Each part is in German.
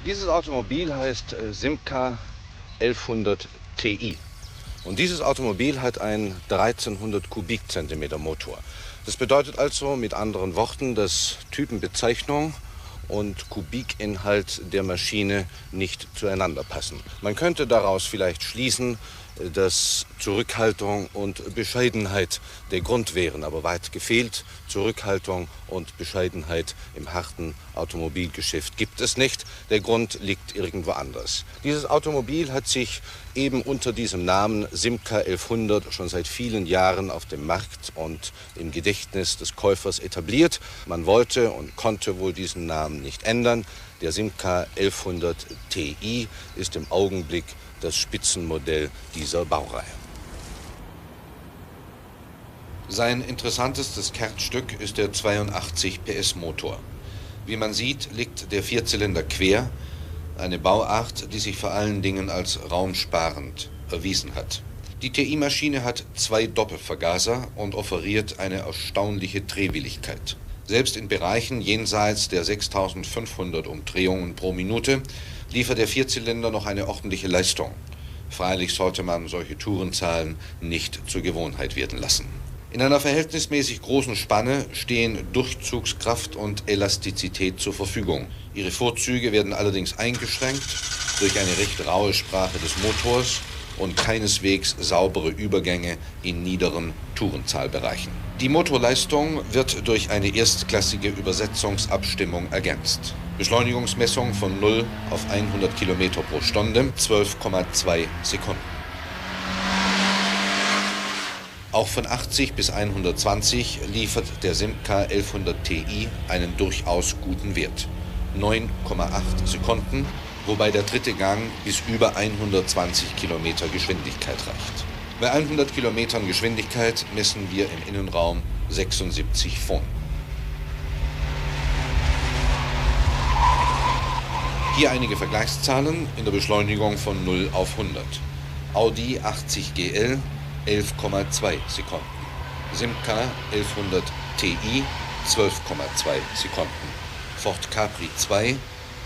Dieses Automobil heißt Simca 1100 Ti. Und dieses Automobil hat einen 1300 Kubikzentimeter Motor. Das bedeutet also mit anderen Worten, dass Typenbezeichnung und Kubikinhalt der Maschine nicht zueinander passen. Man könnte daraus vielleicht schließen, dass Zurückhaltung und Bescheidenheit der Grund wären, aber weit gefehlt. Zurückhaltung und Bescheidenheit im harten Automobilgeschäft gibt es nicht. Der Grund liegt irgendwo anders. Dieses Automobil hat sich eben unter diesem Namen Simca 1100 schon seit vielen Jahren auf dem Markt und im Gedächtnis des Käufers etabliert. Man wollte und konnte wohl diesen Namen nicht ändern. Der Simca 1100 Ti ist im Augenblick das Spitzenmodell dieser Baureihe. Sein interessantestes Kernstück ist der 82 PS Motor. Wie man sieht, liegt der Vierzylinder quer, eine Bauart, die sich vor allen Dingen als raumsparend erwiesen hat. Die TI-Maschine hat 2 Doppelvergaser und offeriert eine erstaunliche Drehwilligkeit. Selbst in Bereichen jenseits der 6500 Umdrehungen pro Minute liefert der Vierzylinder noch eine ordentliche Leistung. Freilich sollte man solche Tourenzahlen nicht zur Gewohnheit werden lassen. In einer verhältnismäßig großen Spanne stehen Durchzugskraft und Elastizität zur Verfügung. Ihre Vorzüge werden allerdings eingeschränkt durch eine recht raue Sprache des Motors und keineswegs saubere Übergänge in niederen Tourenzahlbereichen. Die Motorleistung wird durch eine erstklassige Übersetzungsabstimmung ergänzt. Beschleunigungsmessung von 0 auf 100 km pro Stunde, 12,2 Sekunden. Auch von 80 bis 120 liefert der Simca 1100 Ti einen durchaus guten Wert. 9,8 Sekunden, wobei der dritte Gang bis über 120 Kilometer Geschwindigkeit reicht. Bei 100 Kilometern Geschwindigkeit messen wir im Innenraum 76 Pfund. Hier einige Vergleichszahlen in der Beschleunigung von 0 auf 100. Audi 80 GL 11,2 Sekunden. Simca 1100 Ti 12,2 Sekunden. Ford Capri 2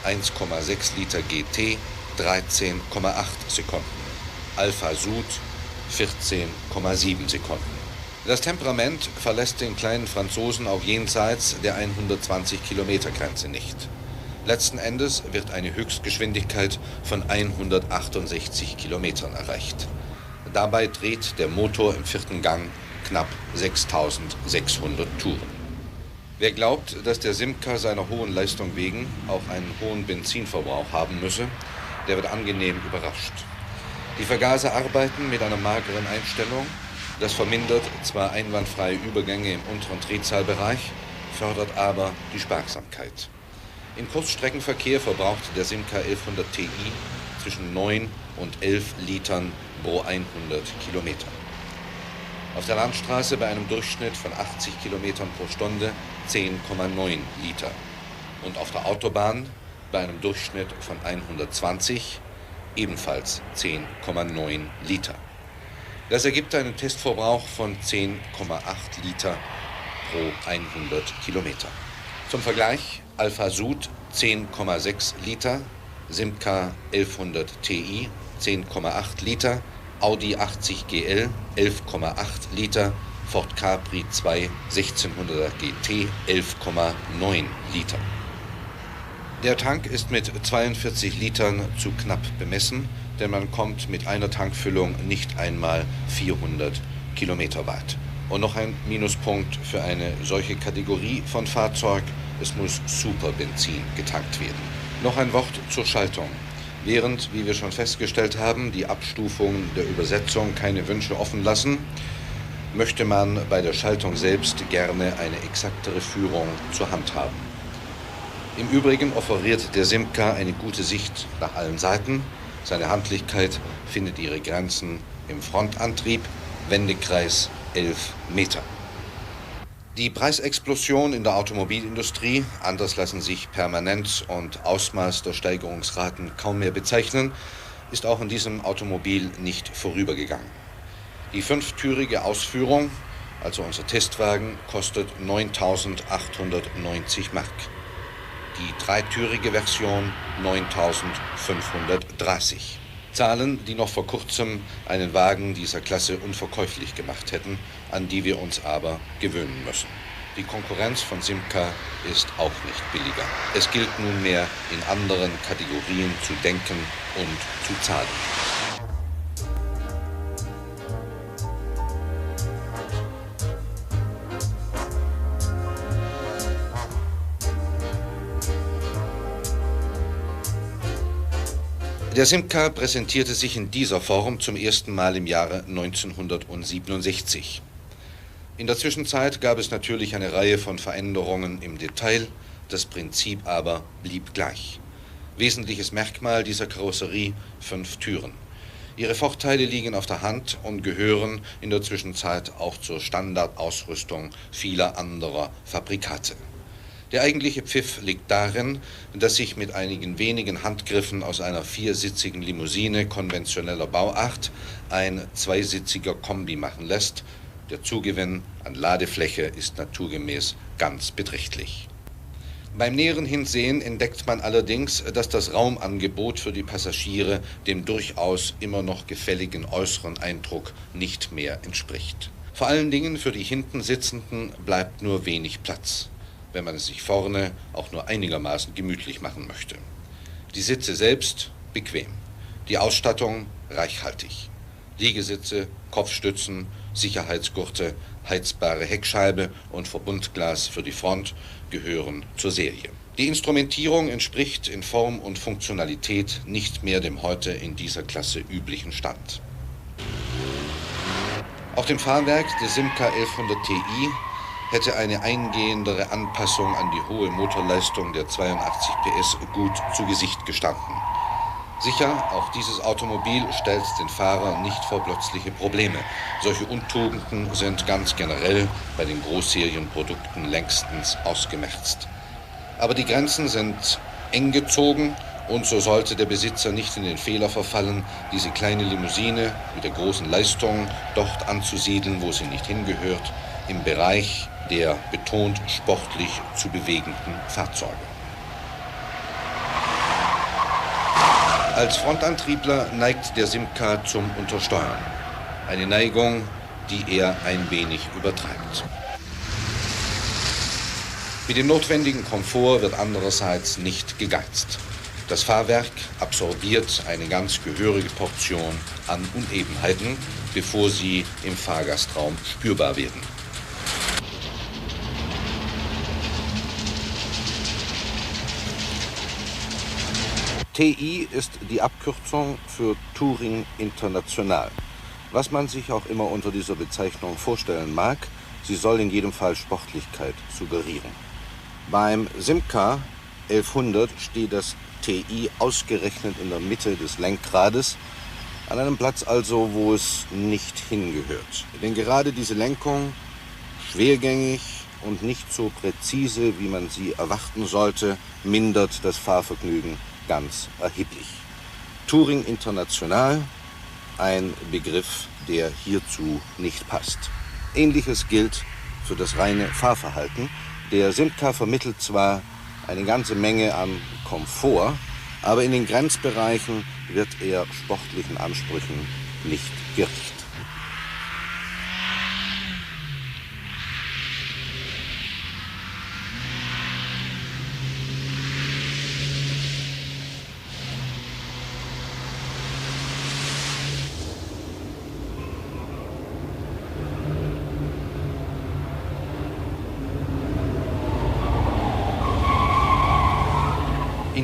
1,6 Liter GT 13,8 Sekunden. Alfa Sud 14,7 Sekunden. Das Temperament verlässt den kleinen Franzosen auch jenseits der 120 Kilometer Grenze nicht. Letzten Endes wird eine Höchstgeschwindigkeit von 168 Kilometern erreicht. Dabei dreht der Motor im vierten Gang knapp 6600 Touren. Wer glaubt, dass der Simca seiner hohen Leistung wegen auch einen hohen Benzinverbrauch haben müsse, der wird angenehm überrascht. Die Vergaser arbeiten mit einer mageren Einstellung. Das vermindert zwar einwandfreie Übergänge im unteren Drehzahlbereich, fördert aber die Sparsamkeit. Im Kurzstreckenverkehr verbraucht der Simca 1100 Ti zwischen 9 und 11 Litern pro 100 Kilometer. Auf der Landstraße bei einem Durchschnitt von 80 Kilometern pro Stunde 10,9 Liter. Und auf der Autobahn bei einem Durchschnitt von 120 ebenfalls 10,9 Liter. Das ergibt einen Testverbrauch von 10,8 Liter pro 100 Kilometer. Zum Vergleich, Alfa Sud 10,6 Liter, Simca 1100 Ti 10,8 Liter, Audi 80 GL 11,8 Liter, Ford Capri 2 1600er GT 11,9 Liter. Der Tank ist mit 42 Litern zu knapp bemessen, denn man kommt mit einer Tankfüllung nicht einmal 400 Kilometer weit. Und noch ein Minuspunkt für eine solche Kategorie von Fahrzeug: es muss Superbenzin getankt werden. Noch ein Wort zur Schaltung. Während, wie wir schon festgestellt haben, die Abstufungen der Übersetzung keine Wünsche offen lassen, möchte man bei der Schaltung selbst gerne eine exaktere Führung zur Hand haben. Im Übrigen offeriert der Simca eine gute Sicht nach allen Seiten. Seine Handlichkeit findet ihre Grenzen im Frontantrieb, Wendekreis 11 Meter. Die Preisexplosion in der Automobilindustrie, anders lassen sich Permanenz und Ausmaß der Steigerungsraten kaum mehr bezeichnen, ist auch in diesem Automobil nicht vorübergegangen. Die fünftürige Ausführung, also unser Testwagen, kostet 9.890 Mark. die dreitürige Version 9530. Zahlen, die noch vor kurzem einen Wagen dieser Klasse unverkäuflich gemacht hätten, an die wir uns aber gewöhnen müssen. Die Konkurrenz von Simca ist auch nicht billiger. Es gilt nunmehr, in anderen Kategorien zu denken und zu zahlen. Der Simca präsentierte sich in dieser Form zum ersten Mal im Jahre 1967. In der Zwischenzeit gab es natürlich eine Reihe von Veränderungen im Detail, das Prinzip aber blieb gleich. Wesentliches Merkmal dieser Karosserie: 5 Türen. Ihre Vorteile liegen auf der Hand und gehören in der Zwischenzeit auch zur Standardausrüstung vieler anderer Fabrikate. Der eigentliche Pfiff liegt darin, dass sich mit einigen wenigen Handgriffen aus einer viersitzigen Limousine konventioneller Bauart ein zweisitziger Kombi machen lässt. Der Zugewinn an Ladefläche ist naturgemäß ganz beträchtlich. Beim näheren Hinsehen entdeckt man allerdings, dass das Raumangebot für die Passagiere dem durchaus immer noch gefälligen äußeren Eindruck nicht mehr entspricht. Vor allen Dingen für die hinten Sitzenden bleibt nur wenig Platz, wenn man es sich vorne auch nur einigermaßen gemütlich machen möchte. Die Sitze selbst bequem, die Ausstattung reichhaltig. Liegesitze, Kopfstützen, Sicherheitsgurte, heizbare Heckscheibe und Verbundglas für die Front gehören zur Serie. Die Instrumentierung entspricht in Form und Funktionalität nicht mehr dem heute in dieser Klasse üblichen Stand. Auch dem Fahrwerk des Simca 1100 Ti hätte eine eingehendere Anpassung an die hohe Motorleistung der 82 PS gut zu Gesicht gestanden. Sicher, auch dieses Automobil stellt den Fahrer nicht vor plötzliche Probleme. Solche Untugenden sind ganz generell bei den Großserienprodukten längstens ausgemerzt. Aber die Grenzen sind eng gezogen und so sollte der Besitzer nicht in den Fehler verfallen, diese kleine Limousine mit der großen Leistung dort anzusiedeln, wo sie nicht hingehört, im Bereich der betont sportlich zu bewegenden Fahrzeuge. Als Frontantriebler neigt der Simca zum Untersteuern. Eine Neigung, die er ein wenig übertreibt. Mit dem notwendigen Komfort wird andererseits nicht gegeizt. Das Fahrwerk absorbiert eine ganz gehörige Portion an Unebenheiten, bevor sie im Fahrgastraum spürbar werden. TI ist die Abkürzung für Touring International. Was man sich auch immer unter dieser Bezeichnung vorstellen mag, sie soll in jedem Fall Sportlichkeit suggerieren. Beim Simca 1100 steht das TI ausgerechnet in der Mitte des Lenkrades, an einem Platz also, wo es nicht hingehört. Denn gerade diese Lenkung, schwergängig und nicht so präzise, wie man sie erwarten sollte, mindert das Fahrvergnügen ganz erheblich. Touring International, ein Begriff, der hierzu nicht passt. Ähnliches gilt für das reine Fahrverhalten. Der Simca vermittelt zwar eine ganze Menge an Komfort, aber in den Grenzbereichen wird er sportlichen Ansprüchen nicht gerecht.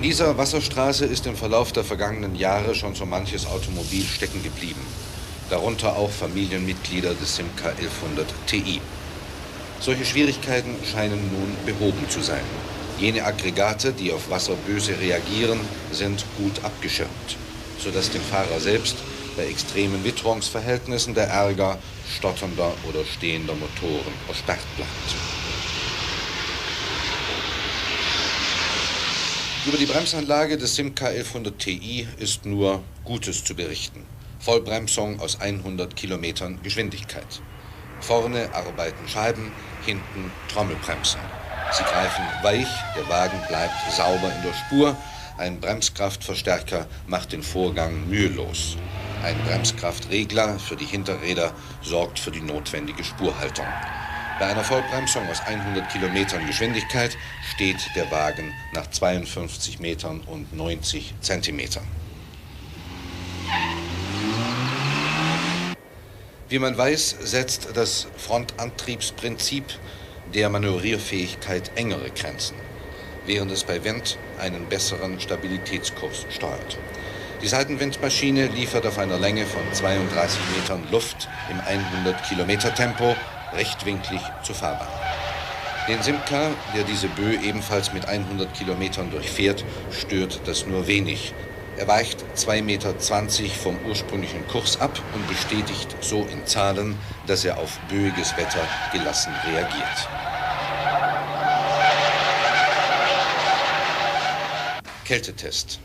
In dieser Wasserstraße ist im Verlauf der vergangenen Jahre schon so manches Automobil stecken geblieben, darunter auch Familienmitglieder des Simca 1100 Ti. Solche Schwierigkeiten scheinen nun behoben zu sein. Jene Aggregate, die auf Wasser böse reagieren, sind gut abgeschirmt, sodass dem Fahrer selbst bei extremen Witterungsverhältnissen der Ärger stotternder oder stehender Motoren ersperrt bleibt. Über die Bremsanlage des Simca 1100 Ti ist nur Gutes zu berichten. Vollbremsung aus 100 Kilometern Geschwindigkeit. Vorne arbeiten Scheiben, hinten Trommelbremsen. Sie greifen weich, der Wagen bleibt sauber in der Spur. Ein Bremskraftverstärker macht den Vorgang mühelos. Ein Bremskraftregler für die Hinterräder sorgt für die notwendige Spurhaltung. Bei einer Vollbremsung aus 100 Kilometern Geschwindigkeit steht der Wagen nach 52 Metern und 90 Zentimetern. Wie man weiß, setzt das Frontantriebsprinzip der Manövrierfähigkeit engere Grenzen, während es bei Wind einen besseren Stabilitätskurs steuert. Die Seitenwindmaschine liefert auf einer Länge von 32 Metern Luft im 100 Kilometer Tempo rechtwinklig zur Fahrbahn. Den Simca, der diese Bö ebenfalls mit 100 Kilometern durchfährt, stört das nur wenig. Er weicht 2,20 Meter vom ursprünglichen Kurs ab und bestätigt so in Zahlen, dass er auf böiges Wetter gelassen reagiert. Kältetest.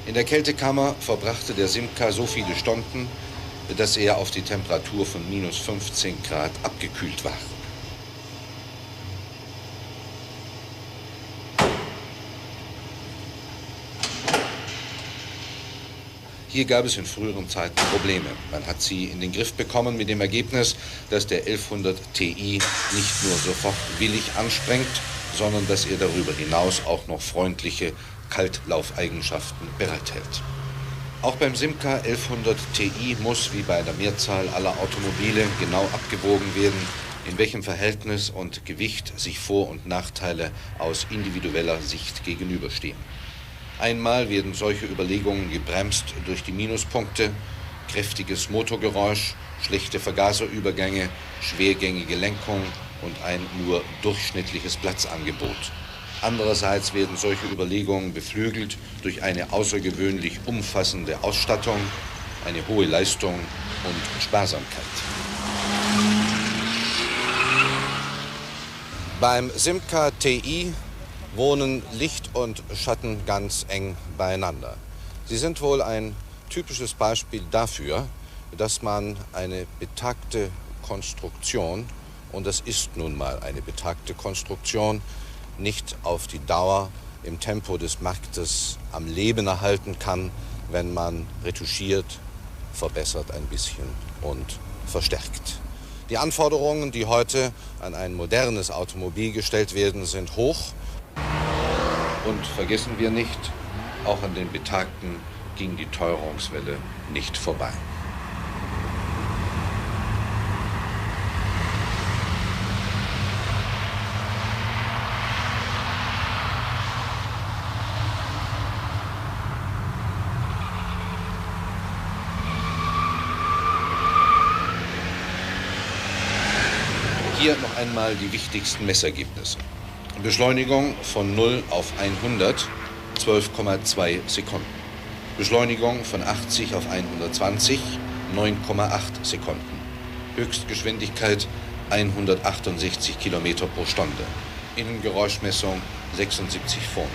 In der Kältekammer verbrachte der Simca so viele Stunden, dass er auf die Temperatur von minus 15 Grad abgekühlt war. Hier gab es in früheren Zeiten Probleme. Man hat sie in den Griff bekommen mit dem Ergebnis, dass der 1100 Ti nicht nur sofort willig ansprengt, sondern dass er darüber hinaus auch noch freundliche Kaltlaufeigenschaften bereithält. Auch beim Simca 1100 Ti muss, wie bei der Mehrzahl aller Automobile, genau abgewogen werden, in welchem Verhältnis und Gewicht sich Vor- und Nachteile aus individueller Sicht gegenüberstehen. Einmal werden solche Überlegungen gebremst durch die Minuspunkte, kräftiges Motorgeräusch, schlechte Vergaserübergänge, schwergängige Lenkung und ein nur durchschnittliches Platzangebot. Andererseits werden solche Überlegungen beflügelt durch eine außergewöhnlich umfassende Ausstattung, eine hohe Leistung und Sparsamkeit. Beim Simca Ti wohnen Licht und Schatten ganz eng beieinander. Sie sind wohl ein typisches Beispiel dafür, dass man eine betagte Konstruktion, und das ist nun mal eine betagte Konstruktion, nicht auf die Dauer im Tempo des Marktes am Leben erhalten kann, wenn man retuschiert, verbessert ein bisschen und verstärkt. Die Anforderungen, die heute an ein modernes Automobil gestellt werden, sind hoch. Und vergessen wir nicht, auch an den Betagten ging die Teuerungswelle nicht vorbei. Hier noch einmal die wichtigsten Messergebnisse. Beschleunigung von 0 auf 100, 12,2 Sekunden. Beschleunigung von 80 auf 120, 9,8 Sekunden. Höchstgeschwindigkeit 168 Kilometer pro Stunde. Innengeräuschmessung 76 Pfund.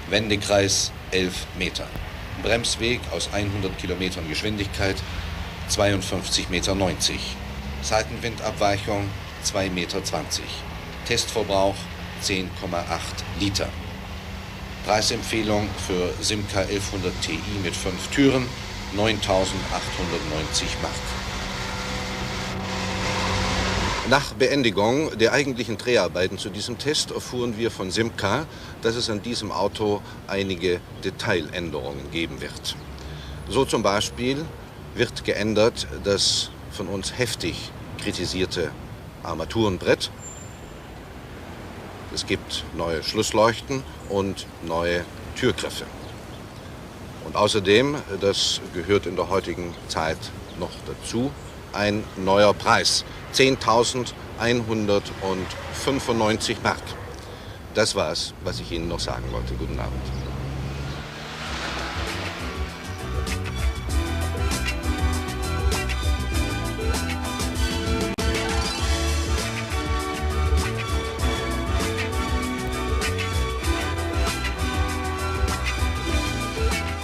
Wendekreis 11 Meter. Bremsweg aus 100 Kilometern Geschwindigkeit 52,90 Meter. Seitenwindabweichung 2,20 Meter. Testverbrauch 10,8 Liter. Preisempfehlung für Simca 1100 Ti mit 5 Türen, 9.890 Mark. Nach Beendigung der eigentlichen Dreharbeiten zu diesem Test erfuhren wir von Simca, dass es an diesem Auto einige Detailänderungen geben wird. So zum Beispiel wird geändert das von uns heftig kritisierte Armaturenbrett. Es gibt neue Schlussleuchten und neue Türgriffe. Und außerdem, das gehört in der heutigen Zeit noch dazu, ein neuer Preis. 10.195 Mark. Das war's, was ich Ihnen noch sagen wollte. Guten Abend.